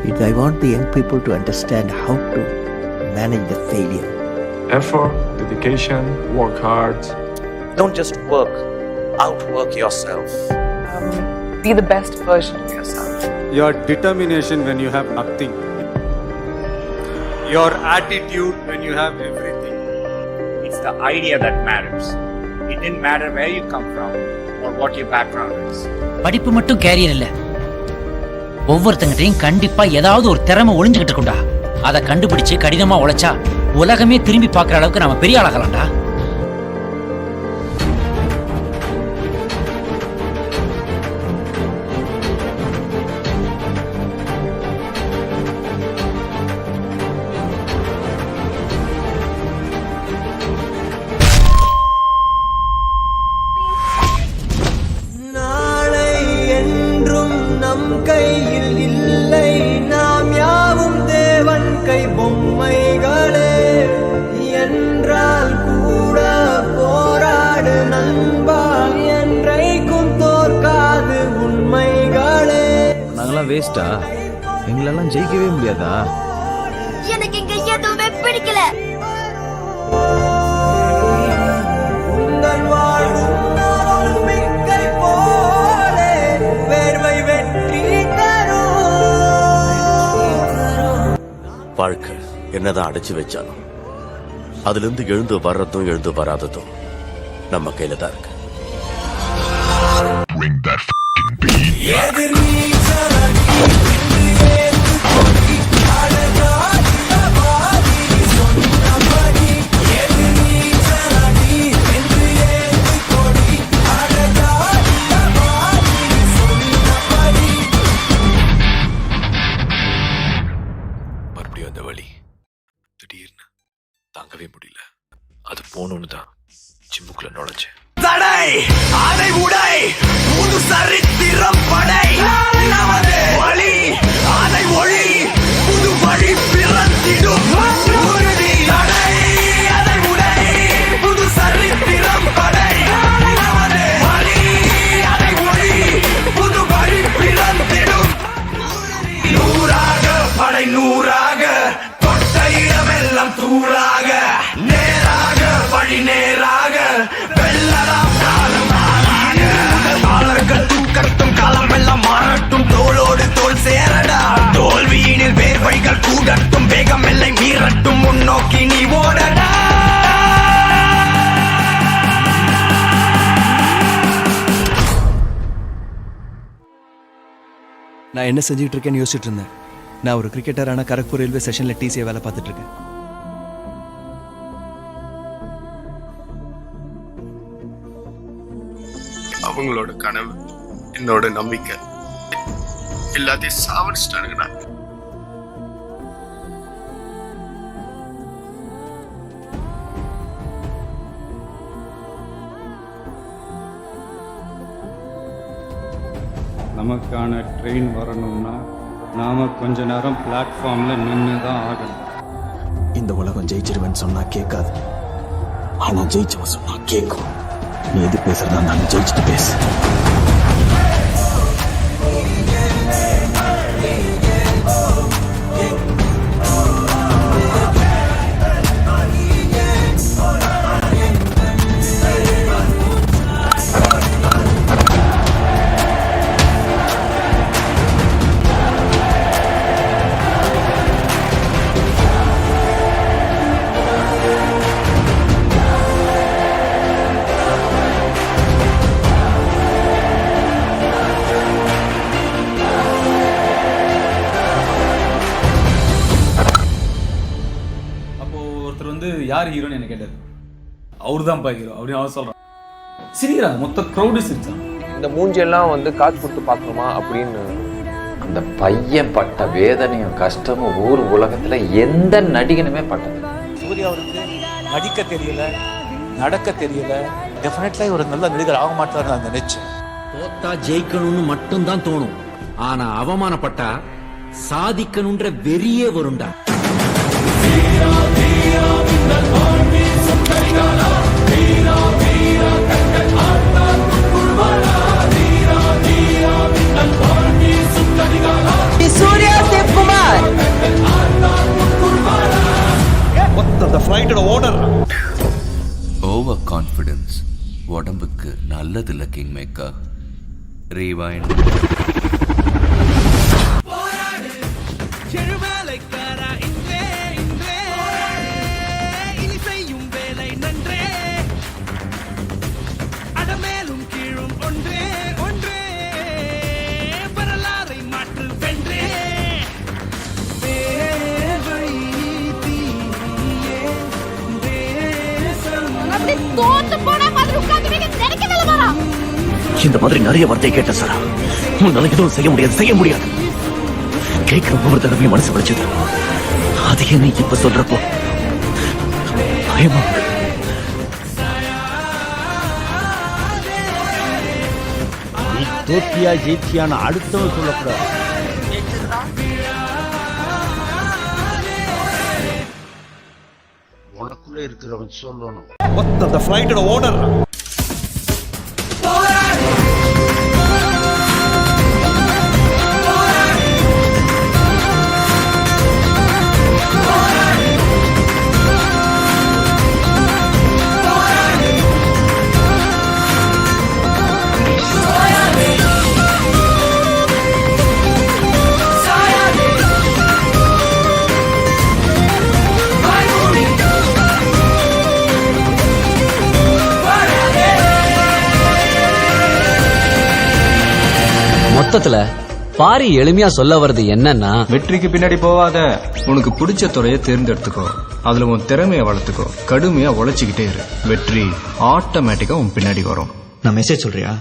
I want the young people to understand how to manage the failure. Effort, dedication, work hard. Don't just work, outwork yourself. Be the best version of yourself. Your determination when you have nothing. Your attitude when you have everything. It's the idea that matters. It didn't matter where you come from or what your background is. படிப்பு மட்டும் carrier இல்ல, ஒவ்வொருத்தங்கிட்டையும் கண்டிப்பா ஏதாவது ஒரு திறமை ஒளிஞ்சுக்கிட்டு இருக்கும்டா. அதை கண்டுபிடிச்சு கடினமா உழைச்சா உலகமே திரும்பி பார்க்குற அளவுக்கு நாம பெரிய ஆளாகலாம்டா. கையில் இல்லை, நாம் யாவும் தேவன் கை பொம்மைகளே என்றால் கூட போராடு நண்பா, என்றைக்கும் தோற்காது உண்மைகளே. நாங்கெல்லாம் வேஸ்டா? எங்களெல்லாம் ஜெயிக்கவே முடியாதா? எனக்கு இங்க எதுவுமே பிடிக்கல. உங்கள் வாழும் மிக்கை போலே வேர்வை வெற்றி தரும். வாழ்க்கை என்னதான் அடைச்சு வச்சாலும் அதுல இருந்து எழுந்து வர்றதும் எழுந்து வராததும் நம்ம கையில தான் இருக்கு. மறுபடியும் அந்த வழி திடீர்னு தாங்கவே முடியல. அது போகணும்னு தான் ஜிம்முக்குள்ள நுழைச்சேன். தடை அதை உடை புது சரித்திரம் படை நமது வழி அதை ஒளி புது வழி பிறந்திடும் உறுதி. தடை அதை உடை புது சரித்திரம் படை நமது வழி அதை ஒளி புது வழி பிறந்திடும். நூறாக படை நூறாக தொட்ட இடமெல்லாம் தூளாக நேராக வழி நேராக வெள்ளலாம் காலம் தூக்கட்டும் காலம் எல்லாம் மாறட்டும் தோளோடு தோல் சேரடா. தோல்வியினில் வேர்வைகள் கூடட்டும் வேகம் எல்லை மீறட்டும் முன்னோக்கி நீ ஓடடா. நான் என்ன செஞ்சுட்டு இருக்கேன்னு யோசிச்சுட்டு இருந்தேன். நான் ஒரு கிரிக்கெட்டரான கரக்பூர் ரயில்வே ஸ்டேஷன்ல டிசிஏ வேலை பார்த்துட்டு இருக்கேன். அவங்களோட கனவு, என்னோட நம்பிக்கை எல்லாத்தையும் சாவடிச்சிட்டானுங்கண்ணா. நமக்கான ட்ரெயின் வரணும்னா நாம கொஞ்ச நேரம் பிளாட்ஃபார்ம்ல நின்று தான் ஆகணும். இந்த உலகம் ஜெயிச்சிருவேன்னு சொன்னா கேட்காது, ஆனா ஜெயிச்சவன் சொன்னா கேட்கும். நீ எது பேசுறதா நான் ஜெயிச்சுட்டு பேசு. யார் ஹீரோன்னு என்ன கேட்டார். அவரு தான்ப்பா ஹீரோ அப்படின்னு அவன் சொல்றான். சிரிக்கிறாங்க, மொத்த க்ரௌடு சிரிச்சான். இந்த மூஞ்செல்லாம் காசு கொடுத்து பார்க்கணுமா அப்படின்னு. அந்த பையன் பட்ட வேதனையும் கஷ்டமும் ஊர் உலகத்துல எந்த நடிகனுமே பட்டது. சூர்யா அவருக்கு நடிக்க தெரியல, நடக்க தெரியல. டெஃபினெட்லி ஒரு நல்ல நடிகர் ஆக மாட்டார்னு நான் நினைச்சேன். தோத்தா ஜெயிக்கணும்னு மட்டும்தான் தோணும், ஆனா அவமானப்பட்டா சாதிக்கணும்ன்ற வெறியே வரும்டா. சூர்யா சிவகுமார் நல்லதில்ல கிங் மேக்கா. ரீவைண்ட். இந்த மாதிரி நிறைய வார்த்தை கேட்ட சார், உன்னால எதுவும் செய்ய முடியாது. கேட்கிற ஒவ்வொரு தடவையும் மனசு வலிச்சது. அதையே நீ இப்ப சொல்றப்போ பயமா இருக்கு. நீ தோத்தியா ஜெயிச்சியான அடுத்தவன் சொல்லக்கூடாது. உனக்குள்ள இருக்கிறவன் சொல்லணும். மொத்த ஃபிளைட்டோட ஓனர் மொத்தத்துல பாரி எளிமையா சொல்ல வர்றது என்னன்னா, வெற்றிக்கு பின்னாடி போவாத, உனக்கு பிடிச்ச துறையை தேர்ந்தெடுத்துக்கோ, அதுல உன் திறமையை வளர்த்துக்கோ, கடுமையா உழைச்சிக்கிட்டே இரு, வெற்றி ஆட்டோமேட்டிக்கா உன் பின்னாடி வரும். நான் மெசேஜ் சொல்றியா?